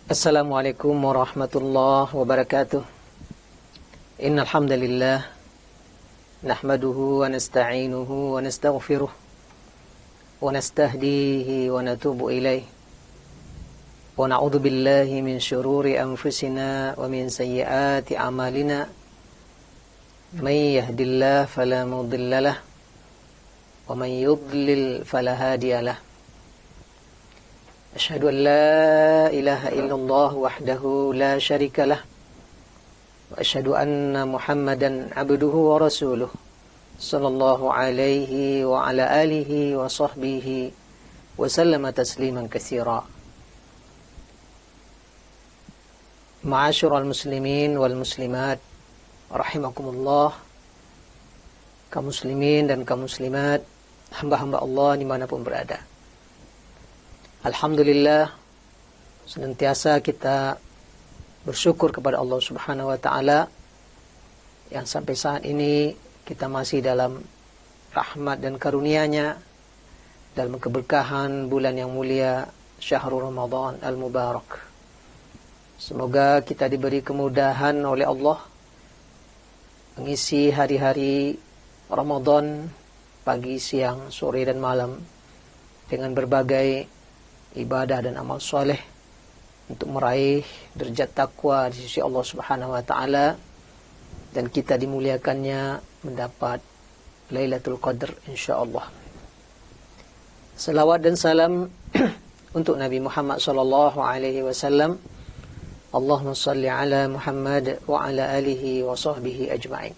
Assalamualaikum warahmatullahi wabarakatuh. Innal hamdalillah nahmaduhu wa nasta'inuhu wa nastaghfiruh wa nastahdihi wa natubu ilaih wa na'udzu billahi min syururi anfusina wa min sayyiati a'malina. May yahdihillahu fala mudilla lahu wa may yudlil fala hadiya lahu. Asyhadu an la ilaha illallah wahdahu la syarika lah wa asyhadu anna Muhammadan abduhu wa rasuluh sallallahu alaihi wa ala alihi wa sahbihi wa sallama tasliman katsira. Ma'asyiral muslimin wal muslimat rahimakumullah, kaum muslimin dan kaum muslimat, hamba-hamba Allah dimanapun berada. Alhamdulillah, senantiasa kita bersyukur kepada Allah Subhanahu wa Ta'ala yang sampai saat ini kita masih dalam rahmat dan karunia-Nya, dalam keberkahan bulan yang mulia Syahrul Ramadan Al-Mubarak. Semoga kita diberi kemudahan oleh Allah mengisi hari-hari Ramadan, pagi, siang, sore dan malam dengan berbagai ibadah dan amal soleh untuk meraih derajat takwa di sisi Allah Subhanahu wa Ta'ala, dan kita dimuliakannya mendapat Lailatul Qadar insyaallah. Salawat dan salam untuk Nabi Muhammad sallallahu alaihi wasallam. Allahumma shalli ala Muhammad wa ala alihi wa sahbihi ajma'in.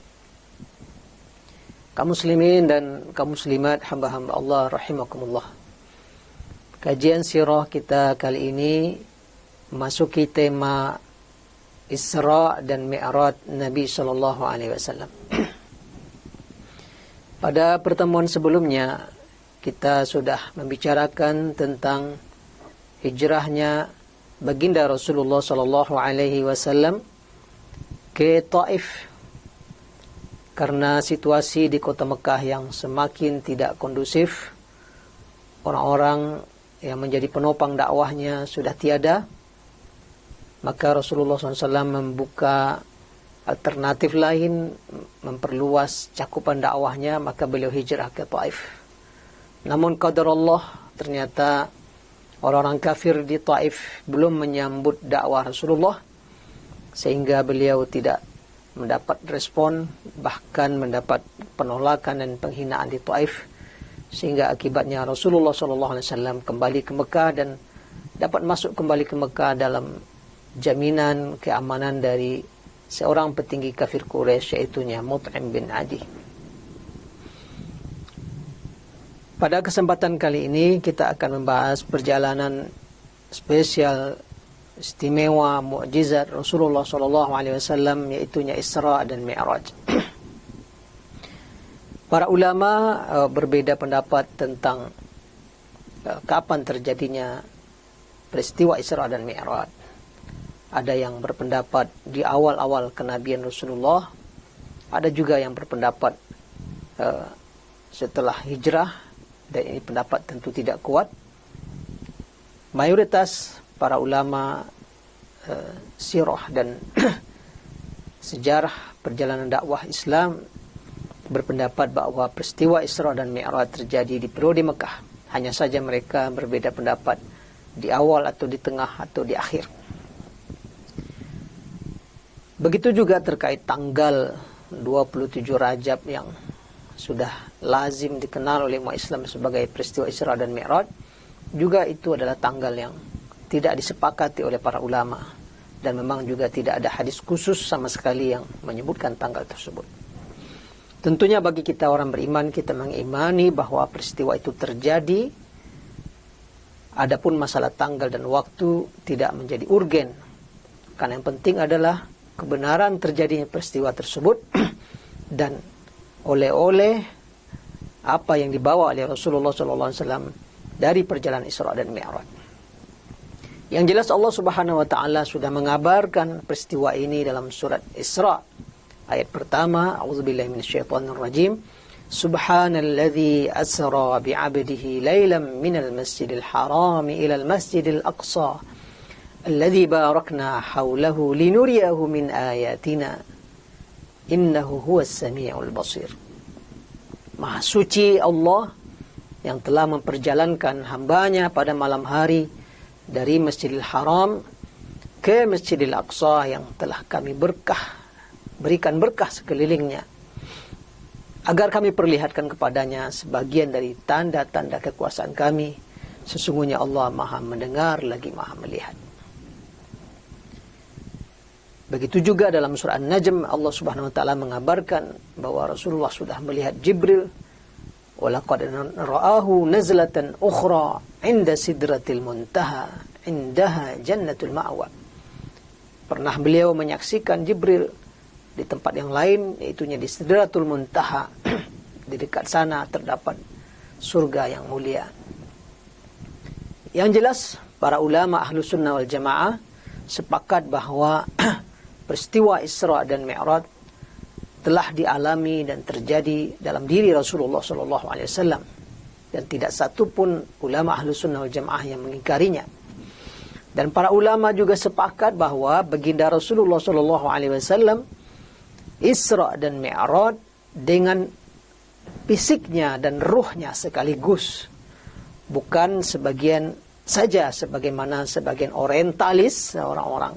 Kaum muslimin dan kaum muslimat, hamba-hamba Allah rahimakumullah. Kajian sirah kita kali ini memasuki tema Isra dan Mi'raj Nabi sallallahu alaihi wasallam. Pada pertemuan sebelumnya kita sudah membicarakan tentang hijrahnya baginda Rasulullah sallallahu alaihi wasallam ke Taif karena situasi di kota Mekah yang semakin tidak kondusif. Orang-orang yang menjadi penopang dakwahnya sudah tiada, maka Rasulullah SAW membuka alternatif lain, memperluas cakupan dakwahnya, maka beliau hijrah ke Taif. Namun qadarullah, ternyata orang-orang kafir di Taif belum menyambut dakwah Rasulullah, sehingga beliau tidak mendapat respon, bahkan mendapat penolakan dan penghinaan di Taif. Sehingga akibatnya Rasulullah SAW kembali ke Mekah dan dapat masuk kembali ke Mekah dalam jaminan keamanan dari seorang petinggi kafir Quraisy, yaitunya Mut'im bin Adi. Pada kesempatan kali ini kita akan membahas perjalanan spesial, istimewa, mukjizat Rasulullah SAW, yaitunya Isra dan Mi'raj. Para ulama berbeda pendapat tentang kapan terjadinya peristiwa Isra dan Mi'raj. Ada yang berpendapat di awal-awal kenabian Rasulullah, ada juga yang berpendapat setelah hijrah, dan ini pendapat tentu tidak kuat. Mayoritas para ulama sirah dan sejarah perjalanan dakwah Islam berpendapat bahwa peristiwa Isra dan Mi'raj terjadi di periode Mekah. Hanya saja mereka berbeda pendapat di awal atau di tengah atau di akhir. Begitu juga terkait tanggal 27 Rajab yang sudah lazim dikenal oleh umat Islam sebagai peristiwa Isra dan Mi'raj. Juga itu adalah tanggal yang tidak disepakati oleh para ulama, dan memang juga tidak ada hadis khusus sama sekali yang menyebutkan tanggal tersebut. Tentunya bagi kita orang beriman, kita mengimani bahwa peristiwa itu terjadi. Adapun masalah tanggal dan waktu tidak menjadi urgen, karena yang penting adalah kebenaran terjadinya peristiwa tersebut dan oleh-oleh apa yang dibawa oleh Rasulullah SAW dari perjalanan Isra dan Mi'raj. Yang jelas Allah Subhanahu wa taala sudah mengabarkan peristiwa ini dalam surat Isra. Ayat pertama, a'udzubillahi minasyaitonir rajim. Subhanalladzi asra bi'abdihi lailan minal masjidil haram ilal masjidil aqsa alladzi barakna haulahu linuriyahu min ayatina innahu huwas samiul basir. Maha suci Allah yang telah memperjalankan hambanya pada malam hari dari Masjidil Haram ke Masjidil Aqsa yang telah kami berikan berkah sekelilingnya, agar kami perlihatkan kepadanya sebagian dari tanda-tanda kekuasaan kami. Sesungguhnya Allah Maha mendengar lagi Maha melihat. Begitu juga dalam surah An-Najm, Allah Subhanahu wa taala mengabarkan bahwa Rasulullah sudah melihat Jibril. Walaqad ra'ahu nazlatan ukhra 'inda sidratil muntaha 'indaha jannatul ma'wa. Pernah beliau menyaksikan Jibril di tempat yang lain, yaitu di Sidratul Muntaha. Di dekat sana terdapat surga yang mulia. Yang jelas para ulama ahlu sunnah wal jamaah sepakat bahwa peristiwa Isra dan Mi'raj telah dialami dan terjadi dalam diri Rasulullah SAW, dan tidak satu pun ulama ahlu sunnah wal jamaah yang mengingkarinya. Dan para ulama juga sepakat bahwa baginda Rasulullah SAW Isra dan Mi'raj dengan fisiknya dan ruhnya sekaligus, bukan sebagian saja sebagaimana sebagian orientalis, orang-orang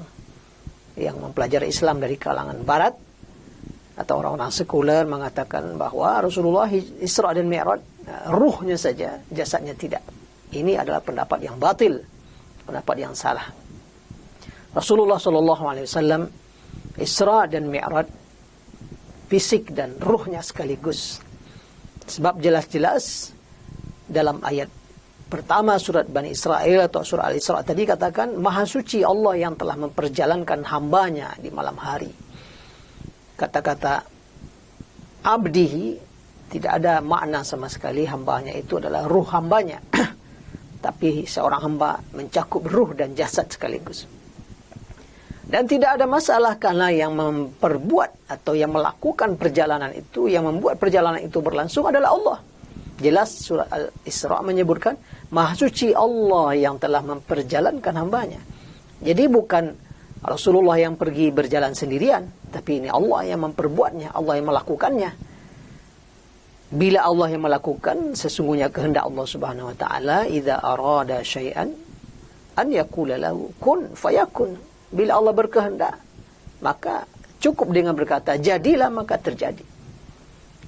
yang mempelajari Islam dari kalangan barat atau orang-orang sekuler mengatakan bahwa Rasulullah Isra dan Mi'raj ruhnya saja, jasadnya tidak. Ini adalah pendapat yang batil, pendapat yang salah. Rasulullah SAW Isra dan Mi'raj fisik dan ruhnya sekaligus. Sebab jelas-jelas dalam ayat pertama surat Bani Israel atau surah Al-Isra tadi katakan, Maha suci Allah yang telah memperjalankan hambanya di malam hari. Kata-kata abdihi tidak ada makna sama sekali, hambanya itu adalah ruh hambanya. Tapi seorang hamba mencakup ruh dan jasad sekaligus. Dan tidak ada masalah karena yang memperbuat atau yang melakukan perjalanan itu, yang membuat perjalanan itu berlangsung adalah Allah. Jelas surah Al-Isra menyebutkan Maha suci Allah yang telah memperjalankan hambanya. Jadi bukan Rasulullah yang pergi berjalan sendirian, tapi ini Allah yang memperbuatnya, Allah yang melakukannya. Bila Allah yang melakukan, sesungguhnya kehendak Allah Subhanahu wa taala, idza arada syai'an an yaqula lahu kun fayakun. Bila Allah berkehendak, maka cukup dengan berkata jadilah, maka terjadi.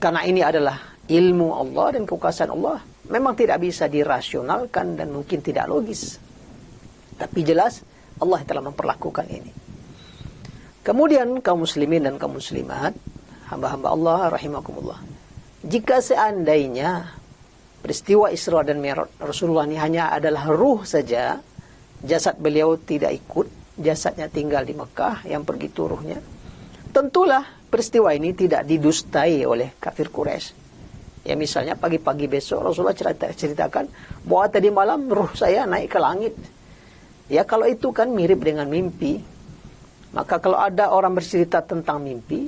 Karena ini adalah ilmu Allah dan kekuasaan Allah, memang tidak bisa dirasionalkan dan mungkin tidak logis. Tapi jelas Allah telah memperlakukan ini. Kemudian kaum muslimin dan kaum muslimat, hamba-hamba Allah rahimakumullah, jika seandainya peristiwa Isra dan Mi'raj Rasulullah ini hanya adalah ruh saja, jasad beliau tidak ikut, jasadnya tinggal di Mekah, yang pergi itu ruhnya, tentulah peristiwa ini tidak didustai oleh kafir Quraisy. Ya misalnya pagi-pagi besok Rasulullah ceritakan bahwa tadi malam ruh saya naik ke langit. Ya kalau itu kan mirip dengan mimpi. Maka kalau ada orang bercerita tentang mimpi,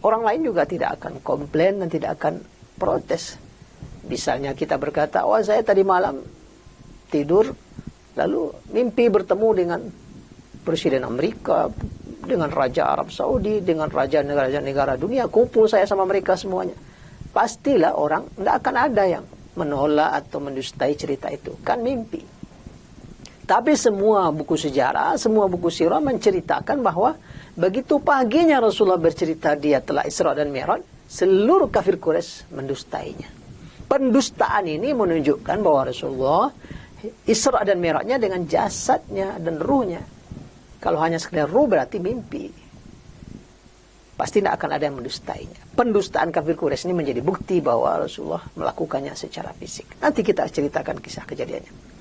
orang lain juga tidak akan komplain dan tidak akan protes. Misalnya kita berkata, wah saya tadi malam tidur, lalu mimpi bertemu dengan Presiden Amerika, dengan Raja Arab Saudi, dengan Raja negara-negara dunia, kumpul saya sama mereka semuanya. Pastilah orang tidak akan ada yang menolak atau mendustai cerita itu. Kan mimpi. Tapi semua buku sejarah, semua buku sirah menceritakan bahwa begitu paginya Rasulullah bercerita dia telah Isra dan Mi'raj, seluruh kafir Quraisy mendustainya. Pendustaan ini menunjukkan bahwa Rasulullah Isra dan Mi'rajnya dengan jasadnya dan ruhnya. Kalau hanya sekedar ruh berarti mimpi. Pasti tidak akan ada yang mendustainya. Pendustaan kafir Quraisy ini menjadi bukti bahwa Rasulullah melakukannya secara fisik. Nanti kita ceritakan kisah kejadiannya.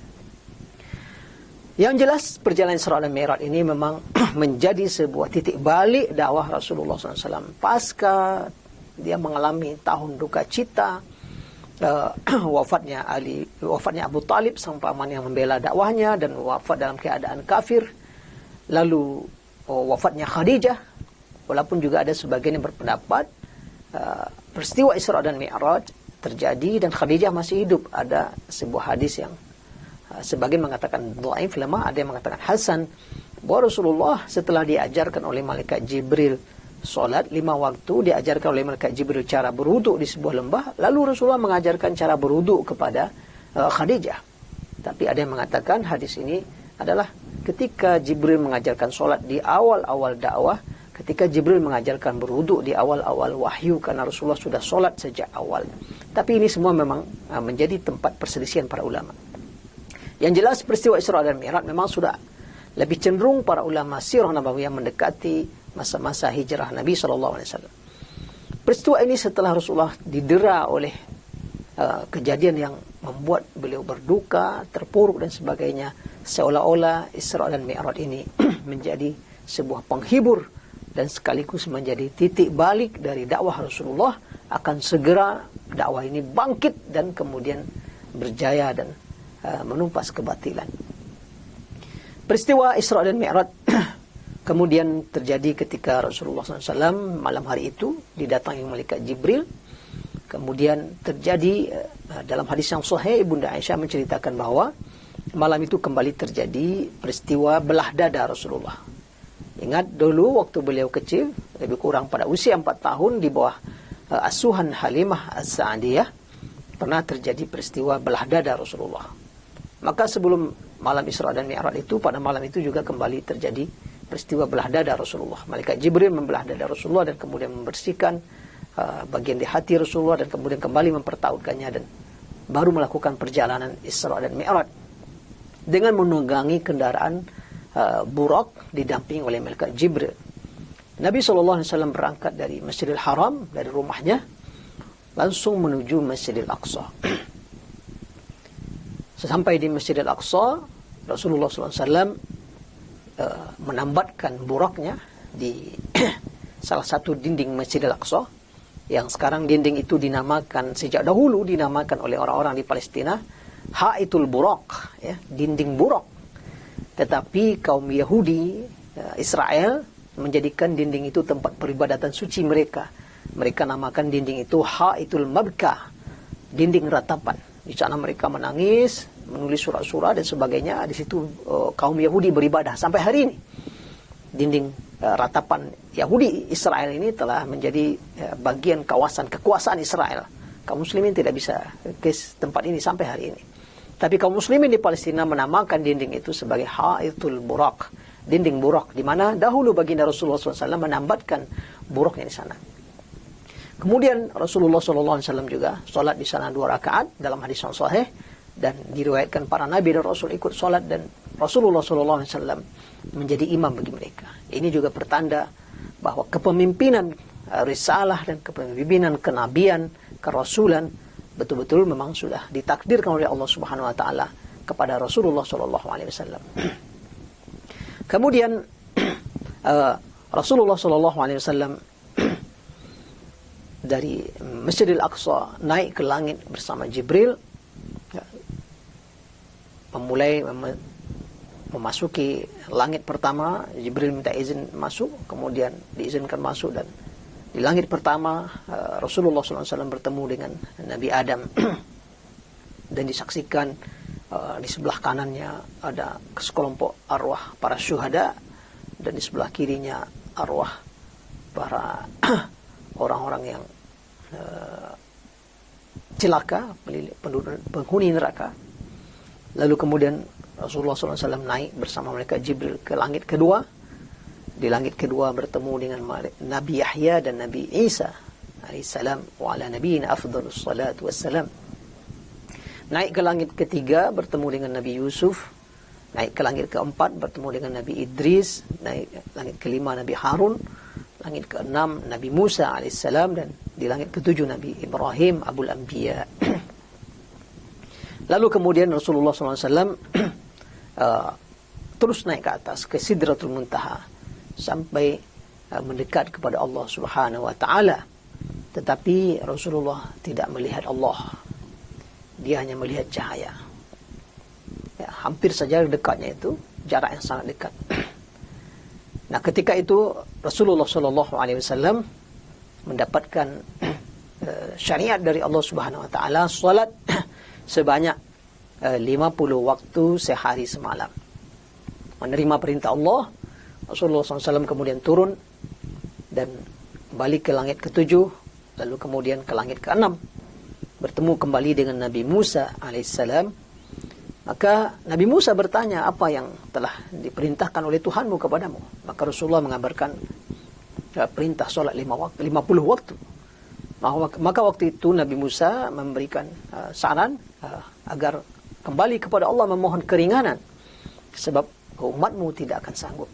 Yang jelas perjalanan Isra dan Mi'raj ini memang menjadi sebuah titik balik dakwah Rasulullah SAW. Pasca dia mengalami tahun duka cita, wafatnya Abu Talib, sang paman yang membela dakwahnya dan wafat dalam keadaan kafir. Lalu wafatnya Khadijah, walaupun juga ada sebagian yang berpendapat peristiwa Isra dan Mi'raj terjadi dan Khadijah masih hidup. Ada sebuah hadis yang sebagian mengatakan dhaif, lemah, ada yang mengatakan hasan, bahwa Rasulullah setelah diajarkan oleh malaikat Jibril solat 5 waktu, diajarkan oleh malaikat Jibril cara berwuduk di sebuah lembah, lalu Rasulullah mengajarkan cara berwuduk kepada Khadijah. Tapi ada yang mengatakan hadis ini adalah ketika Jibril mengajarkan solat di awal-awal dakwah, ketika Jibril mengajarkan berwuduk di awal-awal wahyu, karena Rasulullah sudah solat sejak awal. Tapi ini semua memang menjadi tempat perselisihan para ulama. Yang jelas peristiwa Isra dan Mi'raj memang sudah lebih cenderung para ulama sirah nabawiyah mendekati masa-masa hijrah Nabi SAW. Peristiwa ini setelah Rasulullah didera oleh kejadian yang membuat beliau berduka, terpuruk dan sebagainya, seolah-olah Isra dan Mi'raj ini menjadi sebuah penghibur dan sekaligus menjadi titik balik dari dakwah Rasulullah. Akan segera dakwah ini bangkit dan kemudian berjaya dan menumpas kebatilan. Peristiwa Isra dan Mi'raj kemudian terjadi ketika Rasulullah SAW malam hari itu didatangi malaikat Jibril. Kemudian terjadi dalam hadis yang sahih, Ibunda Aisyah menceritakan bahwa malam itu kembali terjadi peristiwa belah dada Rasulullah. Ingat dulu waktu beliau kecil, lebih kurang pada usia 4 tahun di bawah asuhan Halimah As-Sa'diyah, pernah terjadi peristiwa belah dada Rasulullah. Maka sebelum malam Isra dan Mi'raj itu, pada malam itu juga kembali terjadi peristiwa belah dada Rasulullah. Malaikat Jibril membelah dada Rasulullah dan kemudian membersihkan bagian di hati Rasulullah dan kemudian kembali mempertautkannya dan baru melakukan perjalanan Isra dan Mi'raj dengan menunggangi kendaraan Buraq didampingi oleh malaikat Jibril. Nabi SAW berangkat dari Masjidil Haram, dari rumahnya, langsung menuju Masjidil Aqsa. Sesampai di Masjidil Aqsa, Rasulullah SAW menambatkan buraknya di salah satu dinding Masjidil Aqsa, yang sekarang dinding itu dinamakan, sejak dahulu dinamakan oleh orang-orang di Palestina Haitul Buraq, ya, dinding Buraq. Tetapi kaum Yahudi Israel menjadikan dinding itu tempat peribadatan suci mereka. Mereka namakan dinding itu Haitul Mabka, dinding ratapan. Di sana mereka menangis, menulis surat-surat dan sebagainya. Di situ kaum Yahudi beribadah sampai hari ini. Dinding ratapan Yahudi Israel ini telah menjadi bagian kawasan kekuasaan Israel. Kaum muslimin tidak bisa ke tempat ini sampai hari ini. Tapi kaum muslimin di Palestina menamakan dinding itu sebagai Haitul Buraq, dinding Buraq, di mana dahulu baginda Rasulullah SAW menambatkan buraqnya di sana. Kemudian Rasulullah SAW juga sholat di sana 2 rakaat dalam hadis yang sahih, dan diriwayatkan para nabi dan rasul ikut sholat dan Rasulullah SAW menjadi imam bagi mereka. Ini juga pertanda bahwa kepemimpinan risalah dan kepemimpinan kenabian, kerasulan betul-betul memang sudah ditakdirkan oleh Allah Subhanahu wa taala kepada Rasulullah SAW. Kemudian Rasulullah SAW dari Masjidil Aqsa naik ke langit bersama Jibril, memulai memasuki langit pertama. Jibril minta izin masuk, kemudian diizinkan masuk, dan di langit pertama Rasulullah SAW bertemu dengan Nabi Adam dan disaksikan di sebelah kanannya ada sekelompok arwah para syuhada dan di sebelah kirinya arwah para orang-orang yang celaka, penghuni neraka. Lalu kemudian Rasulullah SAW naik bersama malaikat Jibril ke langit kedua. Di langit kedua bertemu dengan Nabi Yahya dan Nabi Isa alaihissalam, wa ala nabiyina afdhalus salatu wassalam. Naik ke langit ketiga bertemu dengan Nabi Yusuf. Naik ke langit keempat bertemu dengan Nabi Idris. Naik langit kelima Nabi Harun. Langit keenam Nabi Musa alaihissalam, dan di langit ketujuh Nabi Ibrahim Abul Anbiya. Lalu kemudian Rasulullah SAW terus naik ke atas ke Sidratul Muntaha sampai mendekat kepada Allah Subhanahu wa taala. Tetapi Rasulullah tidak melihat Allah. dia hanya melihat cahaya. Ya, hampir saja dekatnya itu, jarak yang sangat dekat. Nah, ketika itu Rasulullah SAW mendapatkan syariat dari Allah Subhanahu Wa Taala, salat sebanyak 50 waktu sehari semalam. Menerima perintah Allah, Rasulullah SAW kemudian turun dan balik ke langit ke-7, lalu kemudian ke langit ke-6, bertemu kembali dengan Nabi Musa alaihissalam. Maka Nabi Musa bertanya, apa yang telah diperintahkan oleh Tuhanmu kepadamu? Maka Rasulullah mengabarkan perintah solat 50 waktu. Maka waktu itu Nabi Musa memberikan saran agar kembali kepada Allah, memohon keringanan, sebab umatmu tidak akan sanggup.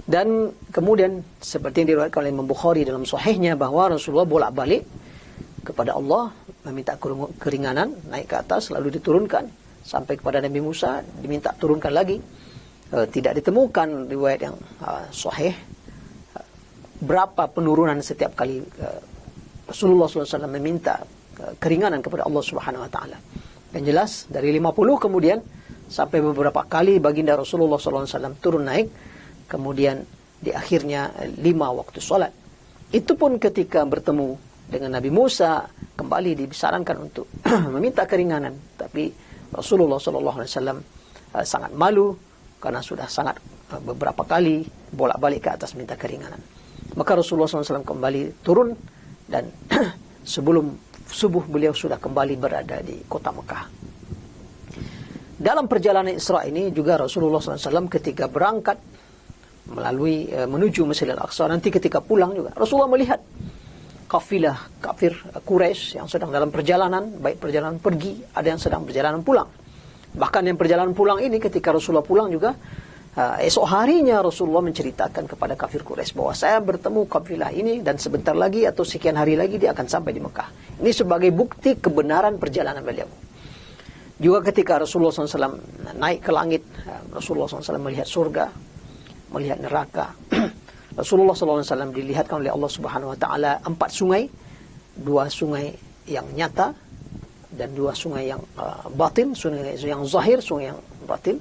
Dan kemudian seperti yang diriwayatkan oleh Imam Bukhari dalam sahihnya, bahwa Rasulullah bolak-balik kepada Allah meminta keringanan, naik ke atas lalu diturunkan sampai kepada Nabi Musa, diminta turunkan lagi. Tidak ditemukan riwayat yang sahih berapa penurunan setiap kali Rasulullah SAW meminta keringanan kepada Allah Subhanahu Wa Taala. Yang jelas dari 50 kemudian sampai beberapa kali baginda Rasulullah SAW turun naik, kemudian di akhirnya 5 waktu salat. Itu pun ketika bertemu dengan Nabi Musa, kembali disarankan untuk meminta keringanan, tapi Rasulullah SAW sangat malu karena sudah sangat beberapa kali bolak-balik ke atas minta keringanan. Maka Rasulullah SAW kembali turun, dan sebelum subuh beliau sudah kembali berada di kota Mekah. Dalam perjalanan Isra ini juga Rasulullah SAW ketika berangkat menuju Masjidil Aqsa, nanti ketika pulang juga Rasulullah melihat kafilah kafir Quraisy yang sedang dalam perjalanan, baik perjalanan pergi, ada yang sedang perjalanan pulang. Bahkan yang perjalanan pulang ini, ketika Rasulullah pulang juga, esok harinya Rasulullah menceritakan kepada kafir Quraisy bahwa saya bertemu kafilah ini dan sebentar lagi atau sekian hari lagi dia akan sampai di Mekah. Ini sebagai bukti kebenaran perjalanan beliau. Juga ketika Rasulullah SAW naik ke langit, Rasulullah SAW melihat surga, melihat neraka. Rasulullah SAW dilihatkan oleh Allah Subhanahu Wa Taala 4 sungai, 2 sungai yang nyata dan 2 sungai yang batin, sungai yang zahir, sungai yang batin,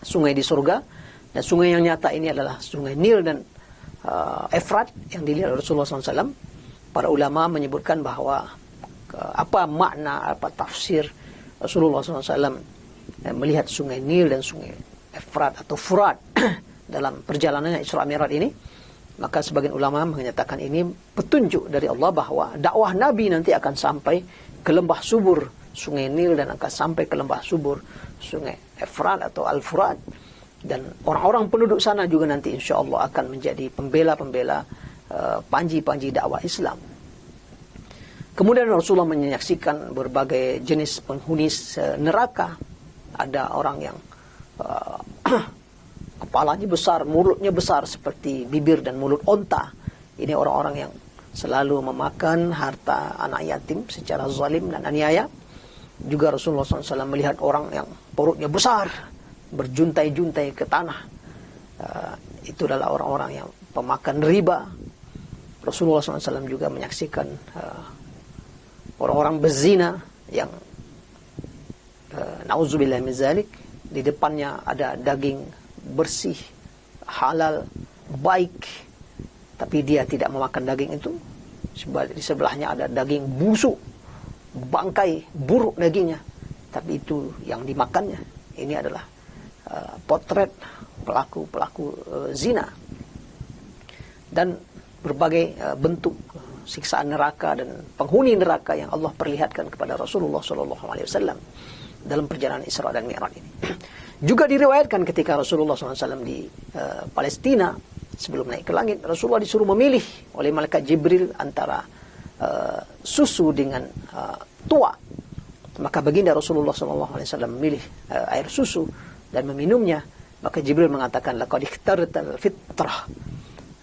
sungai di surga. Dan sungai yang nyata ini adalah sungai Nil dan Efrat yang dilihat oleh Rasulullah SAW. Para ulama menyebutkan bahwa apa makna, apa tafsir Rasulullah SAW melihat sungai Nil dan sungai Efrat atau Furat dalam perjalanannya Isra Mi'raj ini. Maka sebagian ulama menyatakan ini petunjuk dari Allah bahwa dakwah Nabi nanti akan sampai ke lembah subur sungai Nil dan akan sampai ke lembah subur sungai Efrat atau Al-Furat, dan orang-orang penduduk sana juga nanti insya Allah akan menjadi pembela-pembela panji-panji dakwah Islam. Kemudian Rasulullah menyaksikan berbagai jenis penghuni neraka. Ada orang yang kepalanya besar, mulutnya besar seperti bibir dan mulut onta. Ini orang-orang yang selalu memakan harta anak yatim secara zalim dan aniaya. Juga Rasulullah SAW melihat orang yang perutnya besar, berjuntai-juntai ke tanah. Itu adalah orang-orang yang pemakan riba. Rasulullah SAW juga menyaksikan orang-orang berzina yang na'udzubillah min zalik, di depannya ada daging bersih, halal, baik, tapi dia tidak memakan daging itu. Di sebelahnya ada daging busuk, bangkai, buruk dagingnya, tapi itu yang dimakannya. Ini adalah potret pelaku-pelaku zina. Dan berbagai bentuk siksaan neraka dan penghuni neraka yang Allah perlihatkan kepada Rasulullah SAW dalam perjalanan Isra dan Mi'raj ini. Juga diriwayatkan ketika Rasulullah SAW di Palestina, sebelum naik ke langit, Rasulullah disuruh memilih oleh malaikat Jibril antara susu dengan tua. Maka baginda Rasulullah SAW memilih air susu dan meminumnya. Maka Jibril mengatakan, laqad ikhtartal fitrah.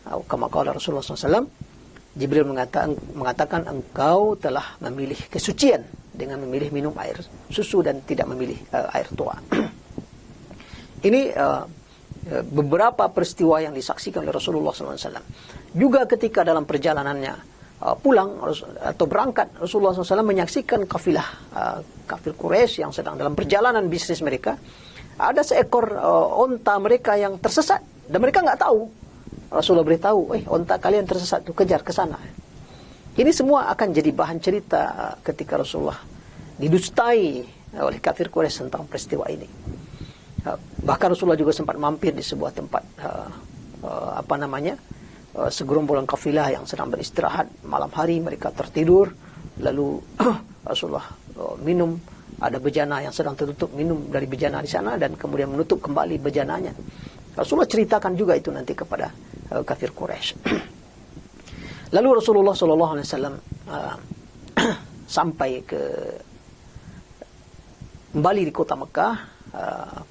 Kama qala Rasulullah SAW, Jibril mengatakan engkau telah memilih kesucian dengan memilih minum air susu dan tidak memilih air tua. Ini beberapa peristiwa yang disaksikan oleh Rasulullah SAW. Juga ketika dalam perjalanannya pulang atau berangkat, Rasulullah SAW menyaksikan kafilah kafir Quraisy yang sedang dalam perjalanan bisnis mereka. Ada seekor onta mereka yang tersesat dan mereka nggak tahu. Rasulullah beritahu, onta kalian tersesat tuh, kejar ke sana. Ini semua akan jadi bahan cerita ketika Rasulullah didustai oleh kafir Quraisy tentang peristiwa ini. Bahkan Rasulullah juga sempat mampir di sebuah tempat segerombolan kafilah yang sedang beristirahat malam hari, mereka tertidur, lalu Rasulullah minum, ada bejana yang sedang tertutup, minum dari bejana di sana dan kemudian menutup kembali bejananya. Rasulullah ceritakan juga itu nanti kepada kafir Quraisy. Lalu Rasulullah SAW sampai kembali di kota Mekah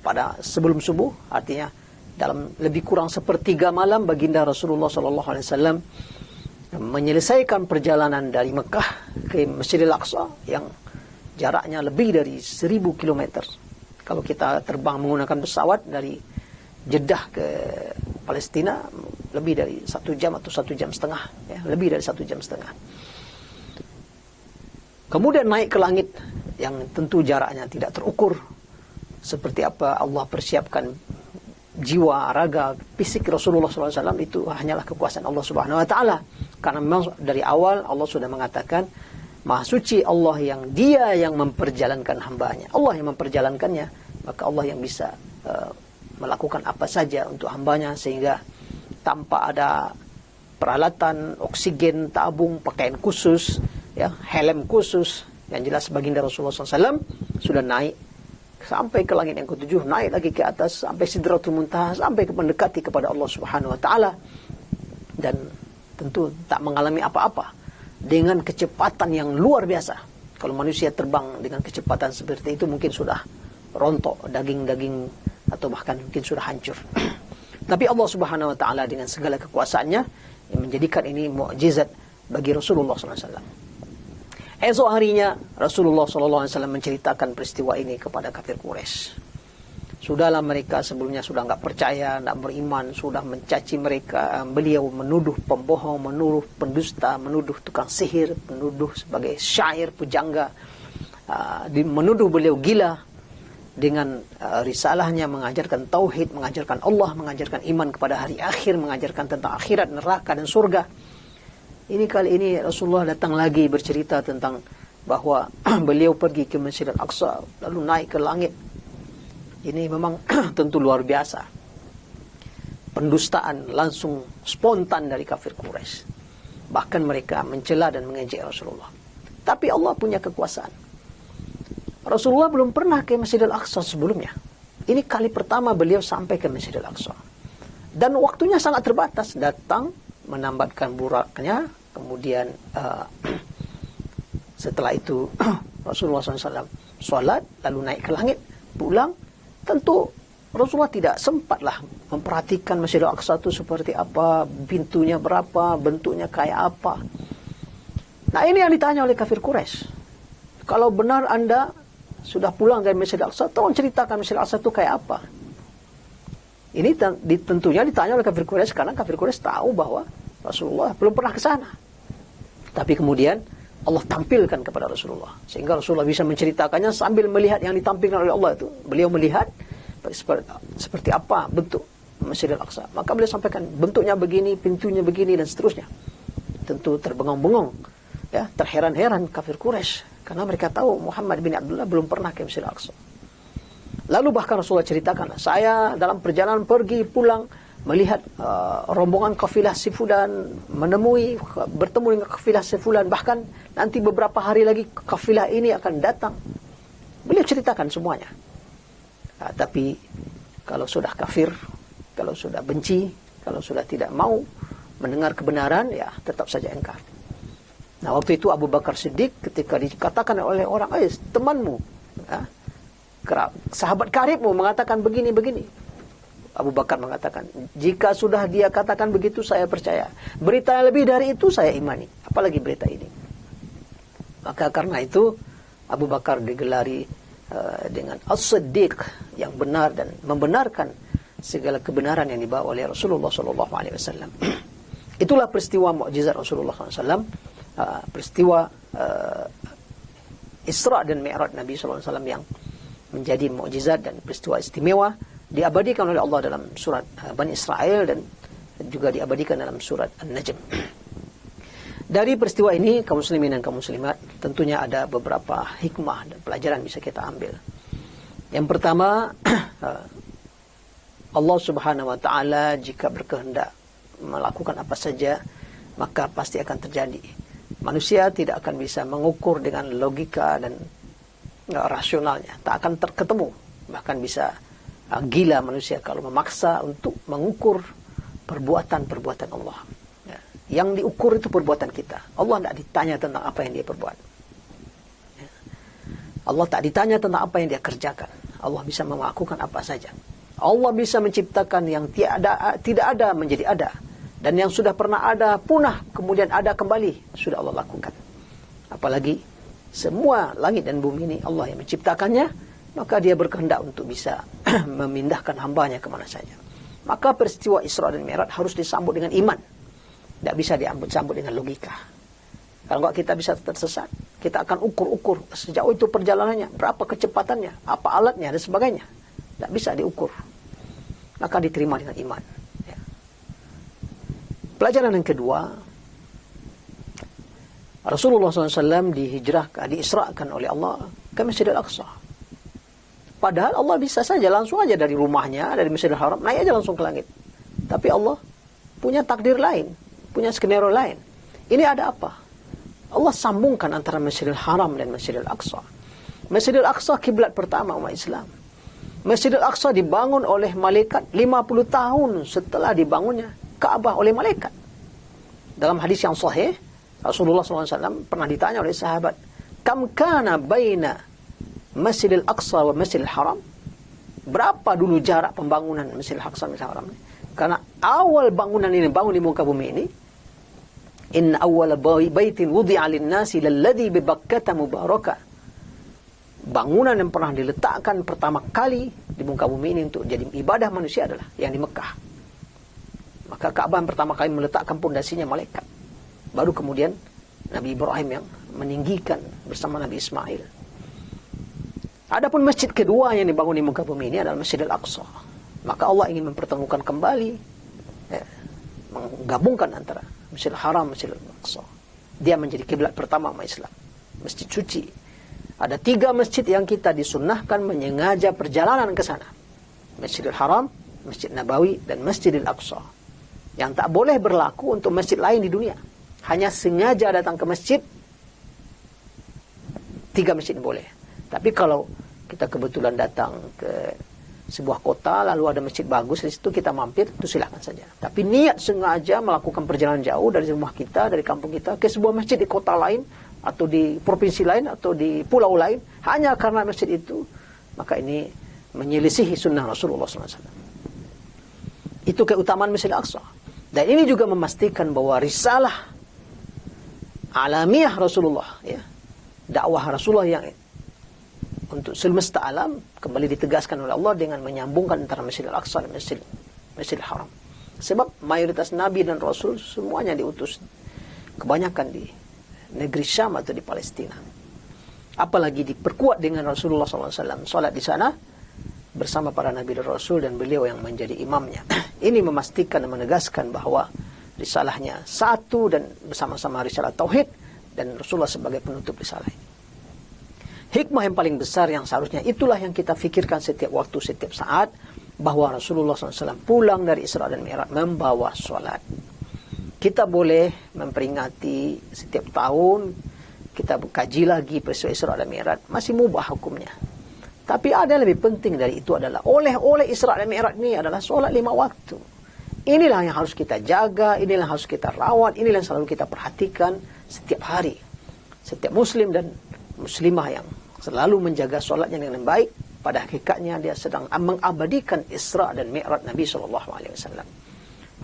pada sebelum subuh, artinya dalam lebih kurang sepertiga malam baginda Rasulullah SAW menyelesaikan perjalanan dari Mekah ke Masjidil Aqsa yang jaraknya lebih dari 1000 km. Kalau kita terbang menggunakan pesawat dari Jeddah ke Palestina lebih dari 1 jam atau 1 jam setengah, ya, lebih dari 1 jam setengah. Kemudian naik ke langit yang tentu jaraknya tidak terukur. Seperti apa Allah persiapkan jiwa, raga, fisik Rasulullah SAW, itu hanyalah kekuasaan Allah Subhanahu Wa Taala. Karena memang dari awal Allah sudah mengatakan, Maha Suci Allah yang Dia yang memperjalankan hambanya. Allah yang memperjalankannya, maka Allah yang bisa melakukan apa saja untuk hambanya, sehingga tanpa ada peralatan, oksigen, tabung, pakaian khusus, ya, helm khusus, yang jelas baginda Rasulullah SAW sudah naik sampai ke langit yang ke-7, naik lagi ke atas sampai Sidratul Muntaha, sampai mendekati kepada Allah Subhanahu Wa Taala, dan tentu tak mengalami apa-apa dengan kecepatan yang luar biasa. Kalau manusia terbang dengan kecepatan seperti itu mungkin sudah rontok daging-daging atau bahkan mungkin sudah hancur. Tapi Allah Subhanahu Wa Taala dengan segala kekuasaannya yang menjadikan ini mukjizat bagi Rasulullah SAW. Esok harinya Rasulullah SAW menceritakan peristiwa ini kepada kafir Quraisy. Sudahlah, mereka sebelumnya sudah nggak percaya, nggak beriman, sudah mencaci mereka. Beliau menuduh pembohong, menuduh pendusta, menuduh tukang sihir, menuduh sebagai syair pujangga, menuduh beliau gila dengan risalahnya mengajarkan tauhid, mengajarkan Allah, mengajarkan iman kepada hari akhir, mengajarkan tentang akhirat, neraka dan surga. Ini kali ini Rasulullah datang lagi bercerita tentang bahwa beliau pergi ke Masjidil Aqsa lalu naik ke langit. Ini memang tentu luar biasa. Pendustaan langsung spontan dari kafir Quraisy. Bahkan mereka mencela dan mengejek Rasulullah. Tapi Allah punya kekuasaan. Rasulullah belum pernah ke Masjidil Aqsa sebelumnya. Ini kali pertama beliau sampai ke Masjidil Aqsa. Dan waktunya sangat terbatas. Datang, menambatkan buraknya, kemudian setelah itu Rasulullah SAW sholat, lalu naik ke langit, pulang. Tentu Rasulullah tidak sempatlah memperhatikan Masjidil Aqsa itu seperti apa, pintunya berapa, bentuknya kayak apa. Nah, ini yang ditanya oleh kafir Quraisy. Kalau benar Anda sudah pulang dari Masjidil Aqsa, tolong ceritakan Masjidil Aqsa itu kayak apa. Ini tentunya ditanya oleh kafir Quraisy karena kafir Quraisy tahu bahwa Rasulullah belum pernah ke sana. Tapi kemudian Allah tampilkan kepada Rasulullah sehingga Rasulullah bisa menceritakannya sambil melihat yang ditampilkan oleh Allah itu. Beliau melihat seperti apa bentuk Masjidil Aqsa. Maka beliau sampaikan bentuknya begini, pintunya begini dan seterusnya. Tentu terbengong-bengong, ya, terheran-heran kafir Quraisy karena mereka tahu Muhammad bin Abdullah belum pernah ke Masjidil Aqsa. Lalu bahkan Rasulullah ceritakan, saya dalam perjalanan pergi pulang melihat rombongan kafilah si fulan bertemu dengan kafilah si fulan, bahkan nanti beberapa hari lagi kafilah ini akan datang. Beliau ceritakan semuanya. Tapi kalau sudah kafir, kalau sudah benci, kalau sudah tidak mau mendengar kebenaran, ya tetap saja engkar. Nah, waktu itu Abu Bakar Siddiq ketika dikatakan oleh orang, temanmu, ya, sahabat karibmu mengatakan begini-begini. Abu Bakar mengatakan, jika sudah dia katakan begitu, saya percaya. Berita yang lebih dari itu saya imani. Apalagi berita ini. Maka karena itu, Abu Bakar digelari dengan As-Siddiq, yang benar dan membenarkan segala kebenaran yang dibawa oleh Rasulullah SAW. Itulah peristiwa mukjizat Rasulullah SAW peristiwa Isra dan Mi'raj Nabi SAW yang menjadi mukjizat dan peristiwa istimewa, diabadikan oleh Allah dalam surat Bani Israel dan juga diabadikan dalam surat An-Najm. Dari peristiwa ini, kaum muslimin dan kaum muslimat, tentunya ada beberapa hikmah dan pelajaran bisa kita ambil. Yang pertama, Allah Subhanahu wa taala jika berkehendak melakukan apa saja, maka pasti akan terjadi. Manusia tidak akan bisa mengukur dengan logika dan rasionalnya, tak akan ketemu. Bahkan bisa gila manusia kalau memaksa untuk mengukur perbuatan-perbuatan Allah. Ya. Yang diukur itu perbuatan kita. Allah tidak ditanya tentang apa yang dia perbuat. Ya. Allah tak ditanya tentang apa yang dia kerjakan. Allah bisa melakukan apa saja. Allah bisa menciptakan yang tidak ada menjadi ada. Dan yang sudah pernah ada punah, kemudian ada kembali. Sudah Allah lakukan. Apalagi semua langit dan bumi ini Allah yang menciptakannya, maka dia berkehendak untuk bisa memindahkan hambanya kemana saja. Maka peristiwa Isra dan Mi'raj harus disambut dengan iman. Tidak bisa disambut dengan logika. Kalau enggak kita bisa tersesat. Kita akan ukur-ukur sejauh itu perjalanannya, berapa kecepatannya, apa alatnya, dan sebagainya. Tidak bisa diukur. Maka diterima dengan iman. Ya. Pelajaran yang kedua, Rasulullah SAW diisrakan oleh Allah ke Masjidil Aqsa. Padahal Allah bisa saja langsung aja dari rumahnya, dari Masjidil Haram, naik aja langsung ke langit. Tapi Allah punya takdir lain, punya skenario lain. Ini ada apa? Allah sambungkan antara Masjidil Haram dan Masjidil Aqsa. Masjidil Aqsa kiblat pertama umat Islam. Masjidil Aqsa dibangun oleh malaikat 50 tahun setelah dibangunnya Ka'bah oleh malaikat. Dalam hadis yang sahih, Rasulullah SAW pernah ditanya oleh sahabat, "Kam kana baina Masjidil Aqsa wa Masjidil Haram?" Berapa dulu jarak pembangunan Masjidil Aqsa dan Masjidil Haram? Karena awal bangunan ini bangun di muka bumi ini, inna awwala baitin wudi'a lin-nasi lalladzi bi Bakkah mubarakah. Bangunan yang pernah diletakkan pertama kali di muka bumi ini untuk jadi ibadah manusia adalah yang di Mekah. Maka Ka'bah yang pertama kali meletakkan pondasinya malaikat. Baru kemudian Nabi Ibrahim yang meninggikan bersama Nabi Ismail. Adapun masjid kedua yang dibangun di muka bumi ini adalah Masjidil Aqsa. Maka Allah ingin mempertemukan kembali, menggabungkan antara Masjidil Haram, Masjidil Aqsa. Dia menjadi kiblat pertama umat Islam. Masjid suci. Ada 3 masjid yang kita disunnahkan menyengaja perjalanan ke sana. Masjidil Haram, Masjid Nabawi, dan Masjidil Aqsa. Yang tak boleh berlaku untuk masjid lain di dunia. Hanya sengaja datang ke masjid, 3 masjid boleh. Tapi kalau kita kebetulan datang ke sebuah kota, lalu ada masjid bagus, di situ kita mampir, itu silakan saja. Tapi niat sengaja melakukan perjalanan jauh dari rumah kita, dari kampung kita, ke sebuah masjid di kota lain, atau di provinsi lain, atau di pulau lain, hanya karena masjid itu, maka ini menyelisihi sunnah Rasulullah SAW. Itu keutamaan Masjid Al-Aqsa. Dan ini juga memastikan bahwa risalah alamiah Rasulullah, ya, dakwah Rasulullah yang untuk semesta alam kembali ditegaskan oleh Allah dengan menyambungkan antara Masjid Al-Aqsa dan Masjid Al-Haram. Sebab mayoritas Nabi dan Rasul semuanya diutus kebanyakan di negeri Syam atau di Palestina. Apalagi diperkuat dengan Rasulullah SAW salat di sana bersama para Nabi dan Rasul dan beliau yang menjadi imamnya. Ini memastikan dan menegaskan bahwa risalahnya satu dan bersama-sama risalah Tauhid dan Rasulullah sebagai penutup risalah ini. Hikmah yang paling besar yang seharusnya itulah yang kita fikirkan setiap waktu, setiap saat, bahwa Rasulullah SAW pulang dari Isra dan Mi'raj membawa salat. Kita boleh memperingati setiap tahun, kita kaji lagi peristiwa Isra dan Mi'raj, masih mubah hukumnya. Tapi ada yang lebih penting dari itu adalah oleh Isra dan Mi'raj ini adalah solat 5 waktu. Inilah yang harus kita jaga, inilah yang harus kita rawat, inilah yang selalu kita perhatikan setiap hari. Setiap muslim dan muslimah yang selalu menjaga solatnya dengan baik, pada hakikatnya dia sedang mengabadikan Isra dan Mi'raj Nabi SAW.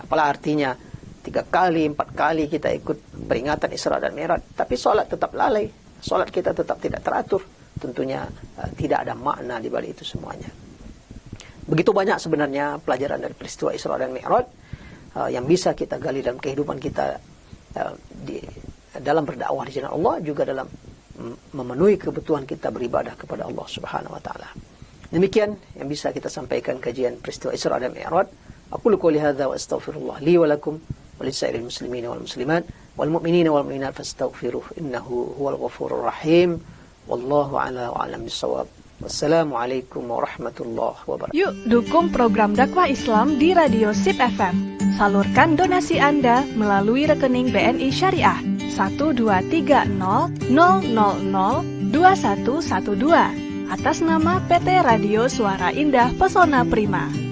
Apalah artinya 3 kali, 4 kali kita ikut peringatan Isra dan Mi'raj, tapi solat tetap lalai, solat kita tetap tidak teratur. Tentunya tidak ada makna di balik itu semuanya. Begitu banyak sebenarnya pelajaran dari peristiwa Isra dan Mi'raj yang bisa kita gali dalam kehidupan kita dalam berdakwah di jalan Allah, juga dalam memenuhi kebutuhan kita beribadah kepada Allah Subhanahu wa taala. Demikian yang bisa kita sampaikan kajian peristiwa Isra dan Mi'raj. Aqulu qouli hadza wa astaghfirullah li wa lakum wa lisairil muslimina wal muslimat wal mu'minina wal mu'minat fastaghfiruh innahu huwal ghafurur rahim. Wallahu a'la wa a'lam bissawab. Wassalamualaikum warahmatullahi wabarakatuh. Yuk dukung program dakwah Islam di Radio SIP FM. Salurkan donasi Anda melalui rekening BNI Syariah 12300002112 atas nama PT Radio Suara Indah Pesona Prima.